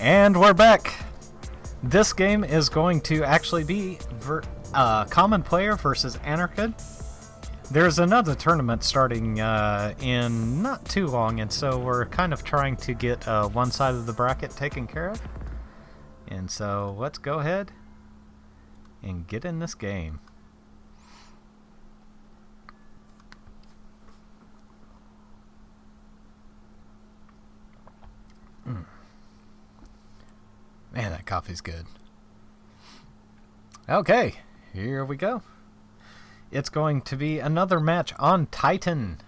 And we're back. This game is going to actually be CommonPlayer versus Anarchid. There's another tournament starting in not too long, and so we're kind of trying to get one side of the bracket taken care of. And so let's go ahead and get in this game. Man, that coffee's good. Okay, here we go. It's going to be another match on Titan.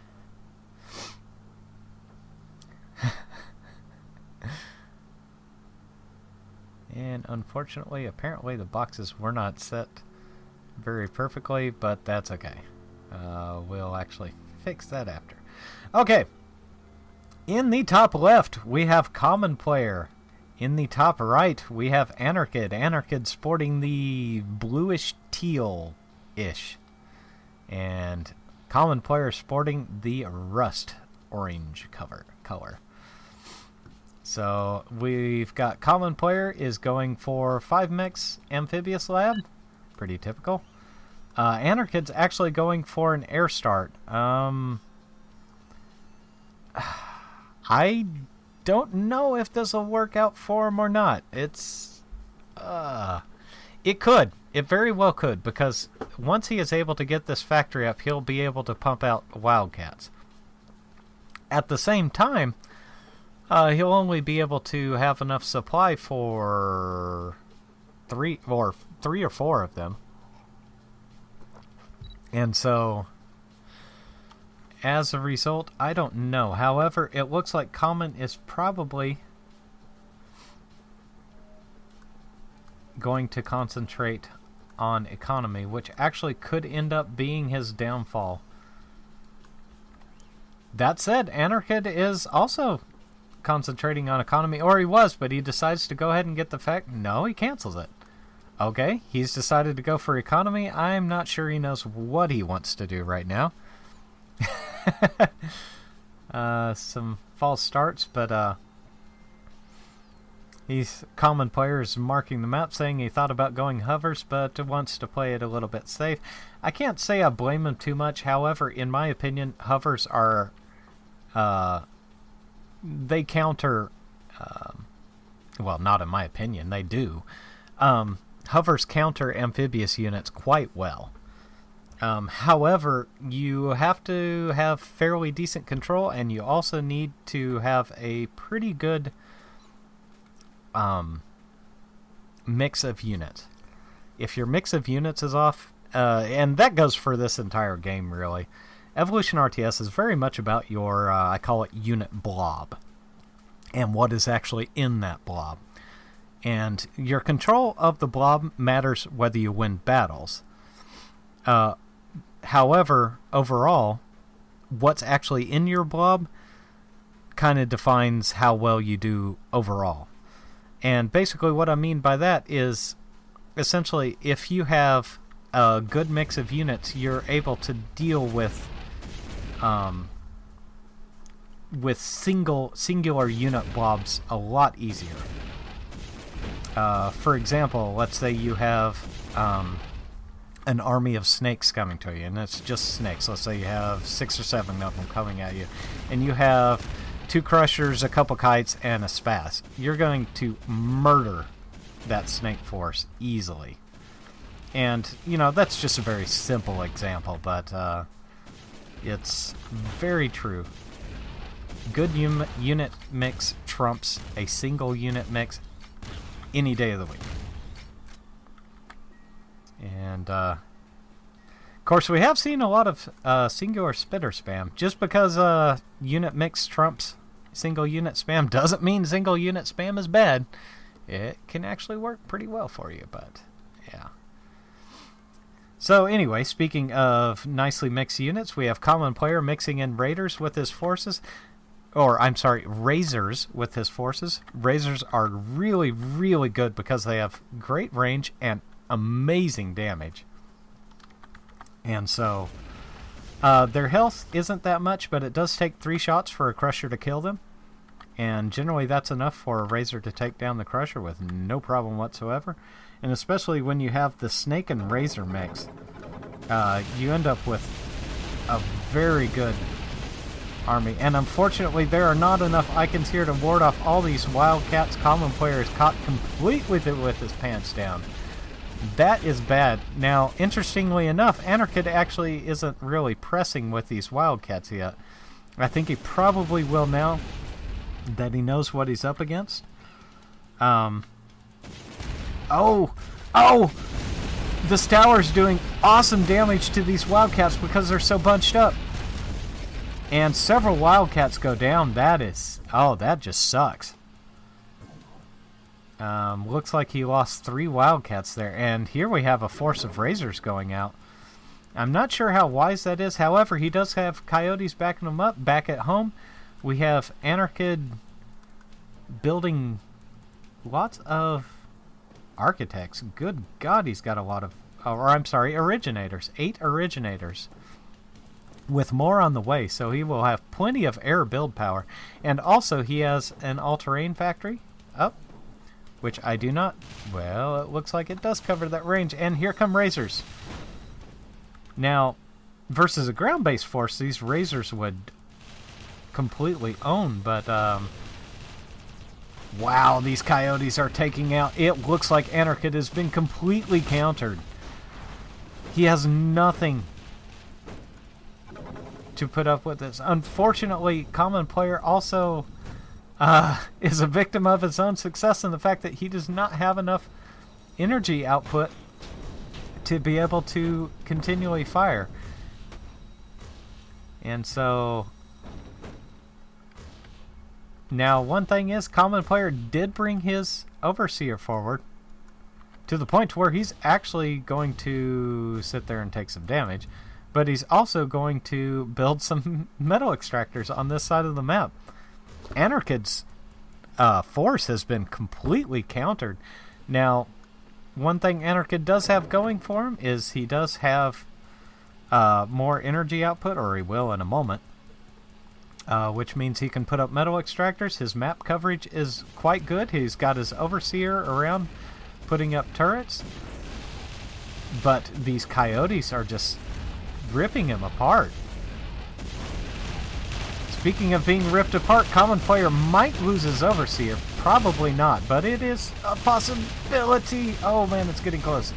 And unfortunately, apparently the boxes were not set very perfectly, but that's okay. We'll actually fix that after. Okay. In the top left, we have CommonPlayer. In the top right, we have Anarchid. Anarchid sporting the bluish teal-ish. And CommonPlayer sporting the rust orange color. So we've got CommonPlayer is going for 5 mix amphibious lab. Pretty typical. Anarchid's actually going for an air start. I don't know if this will work out for him or not. It could. It very well could, because once he is able to get this factory up, he'll be able to pump out Wildcats. At the same time, he'll only be able to have enough supply for three or 4 of them. And so, as a result, I don't know. However, it looks like Common is probably going to concentrate on economy, which actually could end up being his downfall. That said, Anarchid is also concentrating on economy, or he was, but he decides to go ahead and get the fact. No, he cancels it. Okay, he's decided to go for economy. I'm not sure he knows what he wants to do right now. Some false starts, but CommonPlayer is marking the map, saying he thought about going hovers, but wants to play it a little bit safe. I can't say I blame him too much. However, in my opinion, hovers are they counter. Well, not in my opinion, they do. Hovers counter amphibious units quite well. However, you have to have fairly decent control, and you also need to have a pretty good mix of units. If your mix of units is off, and that goes for this entire game, really, Evolution RTS is very much about your, I call it unit blob, and what is actually in that blob. And your control of the blob matters whether you win battles. However, overall, what's actually in your blob kind of defines how well you do overall. And basically what I mean by that is, essentially, if you have a good mix of units, you're able to deal with singular unit blobs a lot easier. For example, let's say you have an army of snakes coming to you, and it's just snakes. Let's say you have 6 or 7 of them coming at you, and you have 2 crushers, a couple kites, and a spaz. You're going to murder that snake force easily. And, you know, that's just a very simple example, but it's very true. Good unit mix trumps a single unit mix any day of the week. And, of course, we have seen a lot of singular spitter spam. Just because unit mix trumps single unit spam doesn't mean single unit spam is bad. It can actually work pretty well for you, but, yeah. So, anyway, speaking of nicely mixed units, we have CommonPlayer mixing in Raiders with his forces. Or, I'm sorry, Razors with his forces. Razors are really, really good because they have great range and amazing damage. And so, their health isn't that much, but it does take 3 shots for a Crusher to kill them. And generally that's enough for a Razor to take down the Crusher with no problem whatsoever. And especially when you have the Snake and Razor mix, you end up with a very good army. And unfortunately there are not enough icons here to ward off all these Wildcats. CommonPlayer is caught complete with it with his pants down. That is bad. Now, interestingly enough, Anarchid actually isn't really pressing with these Wildcats yet. I think he probably will now that he knows what he's up against. Oh! This tower's doing awesome damage to these Wildcats because they're so bunched up. And several Wildcats go down. That is... oh, that just sucks. Looks like he lost 3 Wildcats there. And here we have a force of Razors going out. I'm not sure how wise that is. However, he does have Coyotes backing him up. Back at home, we have Anarchid building lots of architects. Good God, he's got a lot of... or I'm sorry, originators. 8 originators. With more on the way, so he will have plenty of air build power. And also, he has an all-terrain factory up. Which I do not... well, it looks like it does cover that range. And here come Razors. Now, versus a ground-based force, these Razors would completely own. But, wow, these Coyotes are taking out... it looks like Anarchid has been completely countered. He has nothing to put up with this. Unfortunately, CommonPlayer also... is a victim of his own success in the fact that he does not have enough energy output to be able to continually fire. And so... now, one thing is, CommonPlayer did bring his Overseer forward to the point where he's actually going to sit there and take some damage. But he's also going to build some metal extractors on this side of the map. Anarchid's force has been completely countered. Now, one thing Anarchid does have going for him is he does have more energy output, or he will in a moment, which means he can put up metal extractors. His map coverage is quite good. He's got his Overseer around putting up turrets. But these Coyotes are just ripping him apart. Speaking of being ripped apart, CommonPlayer might lose his Overseer. Probably not, but it is a possibility. Oh man, it's getting close.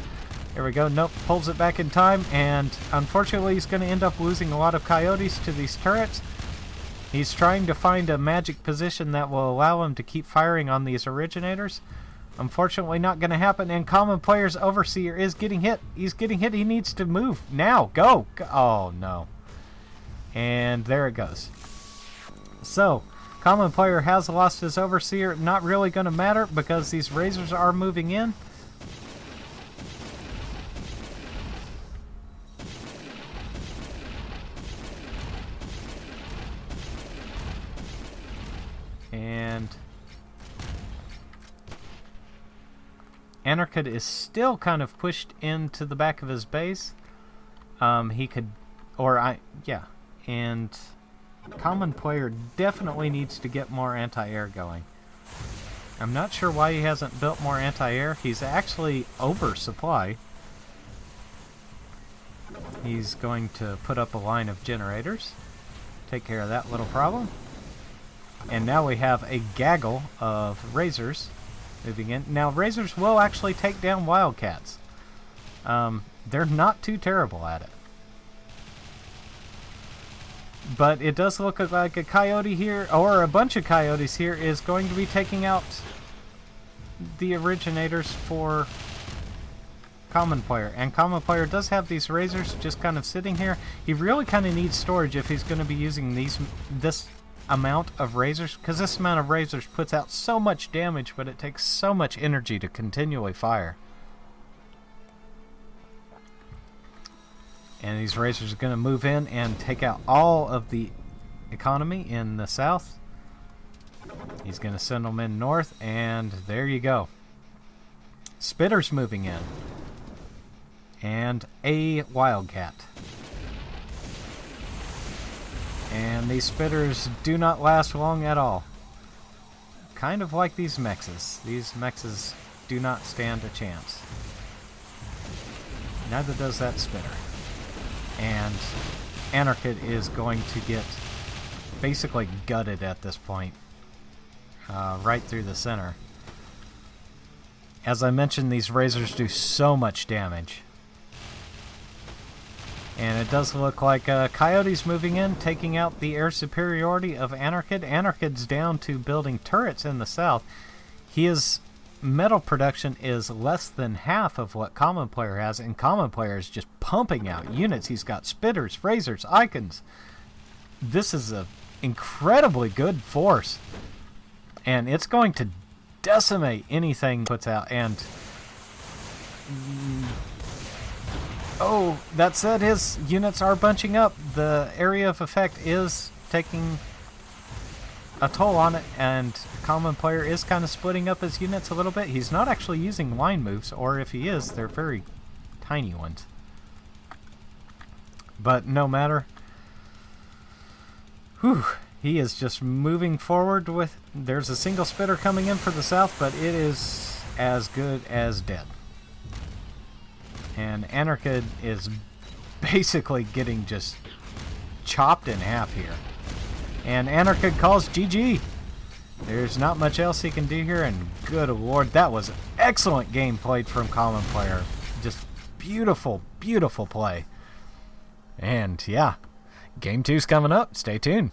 There we go. Nope, pulls it back in time, and unfortunately he's going to end up losing a lot of Coyotes to these turrets. He's trying to find a magic position that will allow him to keep firing on these originators. Unfortunately not going to happen, and CommonPlayer's Overseer is getting hit. He's getting hit. He needs to move. Now, go! Oh no. And there it goes. So, CommonPlayer has lost his Overseer. Not really going to matter because these Razors are moving in. And Anarchid is still kind of pushed into the back of his base. He could, yeah, and CommonPlayer definitely needs to get more anti-air going. I'm not sure why he hasn't built more anti-air. He's actually oversupply. He's going to put up a line of generators, take care of that little problem. And now we have a gaggle of Razors moving in. Now, Razors will actually take down Wildcats. They're not too terrible at it. But it does look like a Coyote here, or a bunch of Coyotes here, is going to be taking out the originators for CommonPlayer. And CommonPlayer does have these Razors just kind of sitting here. He really kind of needs storage if he's going to be using this amount of Razors, because this amount of Razors puts out so much damage, but it takes so much energy to continually fire. And these Razors are going to move in and take out all of the economy in the south. He's going to send them in north, and there you go. Spitter's moving in. And a Wildcat. And these Spitters do not last long at all. kind of like these mexes. These mexes do not stand a chance. Neither does that spitter. And Anarchid is going to get basically gutted at this point. Right through the center. As I mentioned, these razors do so much damage. And it does look like Coyote's moving in, taking out the air superiority of Anarchid. Anarchid's down to building turrets in the south. His metal production is less than half of what CommonPlayer has, and CommonPlayer is just pumping out units. He's got spitters, razors, icons. This is an incredibly good force. And it's going to decimate anything puts out. And oh, that said, his units are bunching up. The area of effect is taking a toll on it, and CommonPlayer is kind of splitting up his units a little bit. He's not actually using line moves, or if he is, they're very tiny ones. But no matter. Whew. He is just moving forward with... There's a single spitter coming in for the south, but it is as good as dead. And Anarchid is basically getting just chopped in half here. And Anarchid calls GG. There's not much else he can do here, and good lord, that was excellent game played from CommonPlayer. Just beautiful, beautiful play. And yeah, game 2's coming up. Stay tuned.